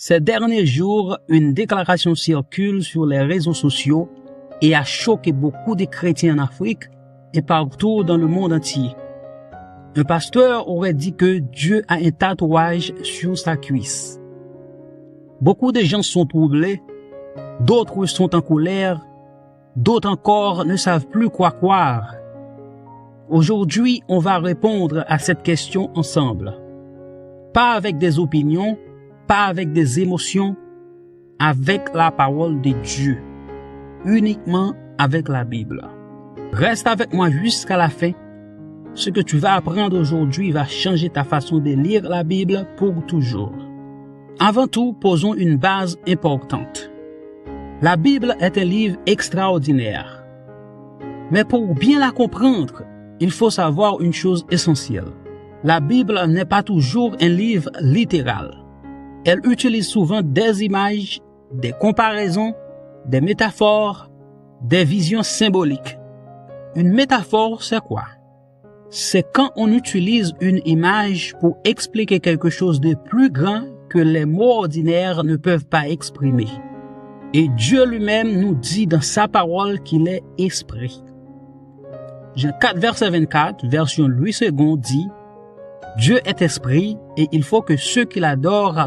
Ces derniers jours, une déclaration circule sur les réseaux sociaux et a choqué beaucoup de chrétiens en Afrique et partout dans le monde entier. Un pasteur aurait dit que Dieu a un tatouage sur sa cuisse. Beaucoup de gens sont troublés, d'autres sont en colère, d'autres encore ne savent plus quoi croire. Aujourd'hui, on va répondre à cette question ensemble. Pas avec des opinions, pas avec des émotions, avec la parole de Dieu, uniquement avec la Bible. Reste avec moi jusqu'à la fin. Ce que tu vas apprendre aujourd'hui va changer ta façon de lire la Bible pour toujours. Avant tout, posons une base importante. La Bible est un livre extraordinaire. Mais pour bien la comprendre, il faut savoir une chose essentielle. La Bible n'est pas toujours un livre littéral. Elle utilise souvent des images, des comparaisons, des métaphores, des visions symboliques. Une métaphore, c'est quoi? C'est quand on utilise une image pour expliquer quelque chose de plus grand que les mots ordinaires ne peuvent pas exprimer. Et Dieu lui-même nous dit dans sa parole qu'il est esprit. Jean 4, verset 24, version Louis II dit « Dieu est esprit et il faut que ceux qui l'adorent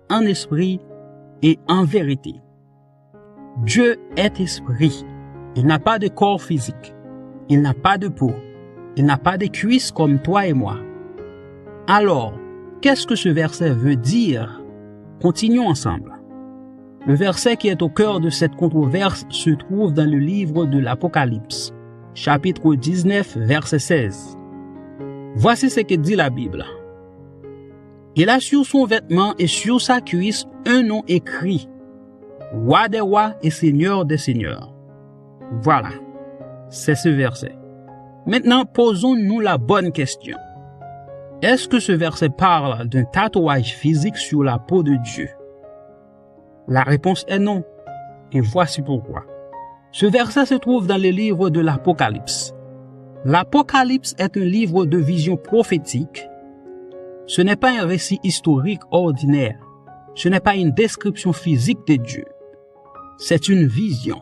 en esprit et en vérité. » Dieu est esprit. Il n'a pas de corps physique. Il n'a pas de peau. Il n'a pas de cuisses comme toi et moi. Alors, qu'est-ce que ce verset veut dire? Continuons ensemble. Le verset qui est au cœur de cette controverse se trouve dans le livre de l'Apocalypse, chapitre 19, verset 16. Voici ce que dit la Bible. Il a sur son vêtement et sur sa cuisse un nom écrit, Roi des rois et Seigneur des seigneurs. Voilà, c'est ce verset. Maintenant, posons-nous la bonne question. Est-ce que ce verset parle d'un tatouage physique sur la peau de Dieu? La réponse est non. Et voici pourquoi. Ce verset se trouve dans le livre de l'Apocalypse. L'Apocalypse est un livre de vision prophétique. Ce n'est pas un récit historique ordinaire. Ce n'est pas une description physique de Dieu. C'est une vision.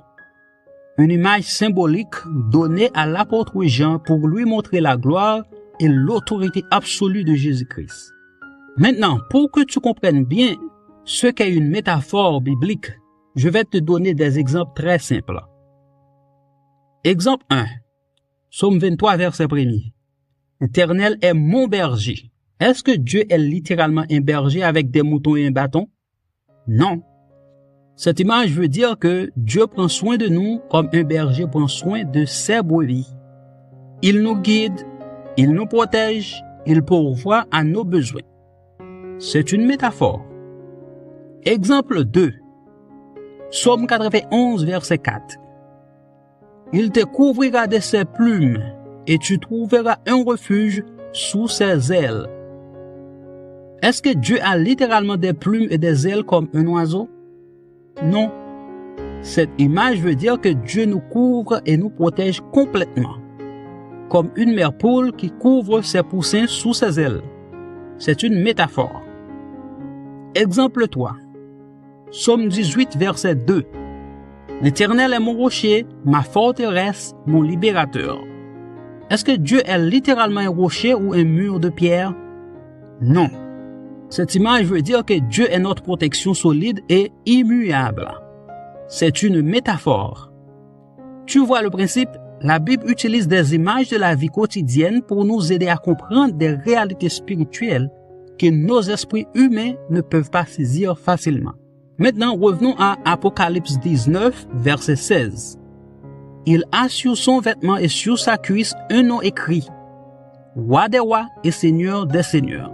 Une image symbolique donnée à l'apôtre Jean pour lui montrer la gloire et l'autorité absolue de Jésus-Christ. Maintenant, pour que tu comprennes bien ce qu'est une métaphore biblique, je vais te donner des exemples très simples. Exemple 1. Psaume 23, verset 1er. L'Éternel est mon berger. Est-ce que Dieu est littéralement un berger avec des moutons et un bâton? Non. Cette image veut dire que Dieu prend soin de nous comme un berger prend soin de ses brebis. Il nous guide, il nous protège, il pourvoit à nos besoins. C'est une métaphore. Exemple 2. Psaume 91, verset 4. Il te couvrira de ses plumes et tu trouveras un refuge sous ses ailes. Est-ce que Dieu a littéralement des plumes et des ailes comme un oiseau? Non. Cette image veut dire que Dieu nous couvre et nous protège complètement, comme une mère poule qui couvre ses poussins sous ses ailes. C'est une métaphore. Exemple 3. Psaume 18, verset 2. L'Éternel est mon rocher, ma forteresse, mon libérateur. Est-ce que Dieu est littéralement un rocher ou un mur de pierre? Non. Cette image veut dire que Dieu est notre protection solide et immuable. C'est une métaphore. Tu vois le principe? La Bible utilise des images de la vie quotidienne pour nous aider à comprendre des réalités spirituelles que nos esprits humains ne peuvent pas saisir facilement. Maintenant, revenons à Apocalypse 19, verset 16. Il a sur son vêtement et sur sa cuisse un nom écrit, Roi des rois et Seigneur des seigneurs.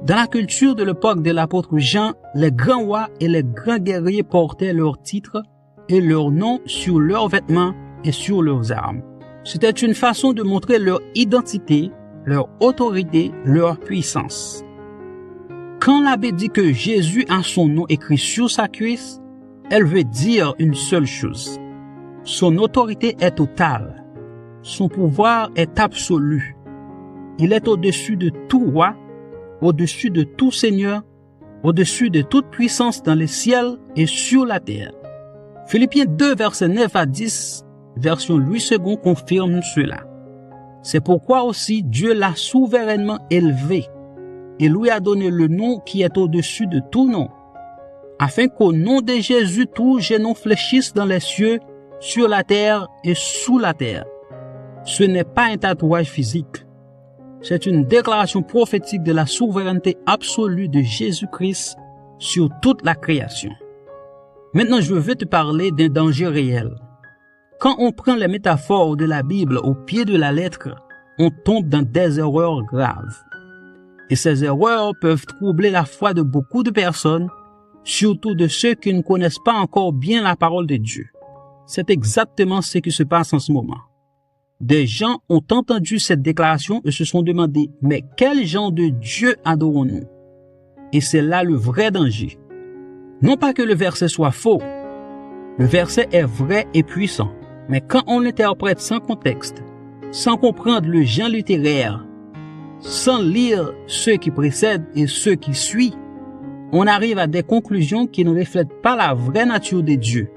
Dans la culture de l'époque de l'apôtre Jean, les grands rois et les grands guerriers portaient leurs titres et leurs noms sur leurs vêtements et sur leurs armes. C'était une façon de montrer leur identité, leur autorité, leur puissance. Quand la Bible dit que Jésus a son nom écrit sur sa cuisse, elle veut dire une seule chose. Son autorité est totale. Son pouvoir est absolu. Il est au-dessus de tout roi, au-dessus de tout seigneur, au-dessus de toute puissance dans les ciels et sur la terre. Philippiens 2, versets 9 à 10, version Louis II confirme cela. C'est pourquoi aussi Dieu l'a souverainement élevé et lui a donné le nom qui est au-dessus de tout nom, afin qu'au nom de Jésus tout genou fléchisse dans les cieux, sur la terre et sous la terre. Ce n'est pas un tatouage physique. C'est une déclaration prophétique de la souveraineté absolue de Jésus-Christ sur toute la création. Maintenant, je veux te parler d'un danger réel. Quand on prend les métaphores de la Bible au pied de la lettre, on tombe dans des erreurs graves. Et ces erreurs peuvent troubler la foi de beaucoup de personnes, surtout de ceux qui ne connaissent pas encore bien la parole de Dieu. C'est exactement ce qui se passe en ce moment. Des gens ont entendu cette déclaration et se sont demandé « Mais quel genre de Dieu adorons-nous » Et c'est là le vrai danger. Non pas que le verset soit faux. Le verset est vrai et puissant. Mais quand on l'interprète sans contexte, sans comprendre le genre littéraire, sans lire ceux qui précèdent et ceux qui suivent, on arrive à des conclusions qui ne reflètent pas la vraie nature de Dieu.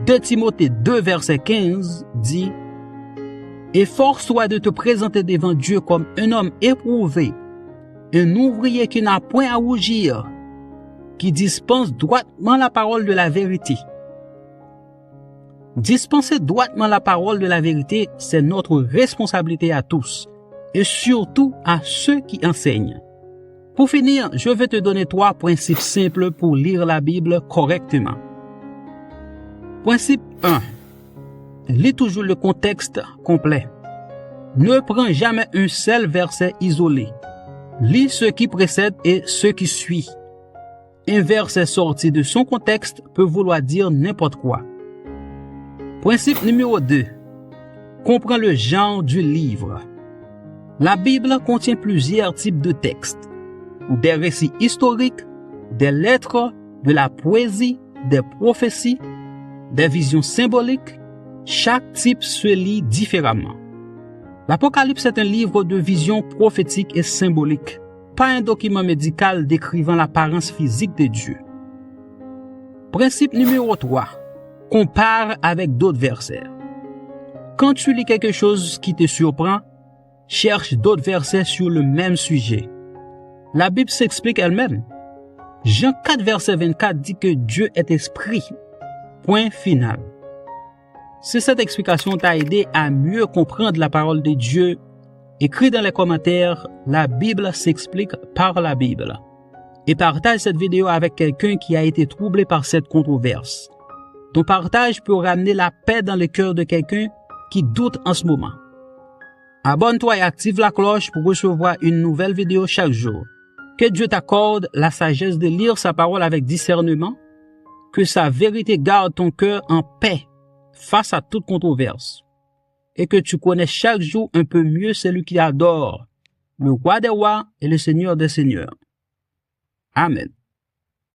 2 Timothée 2, verset 15 dit « Efforce-toi de te présenter devant Dieu comme un homme éprouvé, un ouvrier qui n'a point à rougir, qui dispense droitement la parole de la vérité. » Dispenser droitement la parole de la vérité, c'est notre responsabilité à tous, et surtout à ceux qui enseignent. Pour finir, je vais te donner 3 principes simples pour lire la Bible correctement. Principe 1. Lis toujours le contexte complet. Ne prends jamais un seul verset isolé. Lis ce qui précède et ce qui suit. Un verset sorti de son contexte peut vouloir dire n'importe quoi. Principe numéro 2. Comprends le genre du livre. La Bible contient plusieurs types de textes. Des récits historiques, des lettres, de la poésie, des prophéties, des visions symboliques. Chaque type se lit différemment. L'Apocalypse est un livre de visions prophétiques et symboliques, pas un document médical décrivant l'apparence physique de Dieu. Principe numéro 3. Compare avec d'autres versets. Quand tu lis quelque chose qui te surprend, cherche d'autres versets sur le même sujet. La Bible s'explique elle-même. Jean 4, verset 24 dit que Dieu est esprit. Point final. Si cette explication t'a aidé à mieux comprendre la parole de Dieu, écris dans les commentaires « La Bible s'explique par la Bible » et partage cette vidéo avec quelqu'un qui a été troublé par cette controverse. Ton partage peut ramener la paix dans le cœur de quelqu'un qui doute en ce moment. Abonne-toi et active la cloche pour recevoir une nouvelle vidéo chaque jour. Que Dieu t'accorde la sagesse de lire sa parole avec discernement, que sa vérité garde ton cœur en paix face à toute controverse, et que tu connaisses chaque jour un peu mieux celui qui adore, le roi des rois et le seigneur des seigneurs. Amen.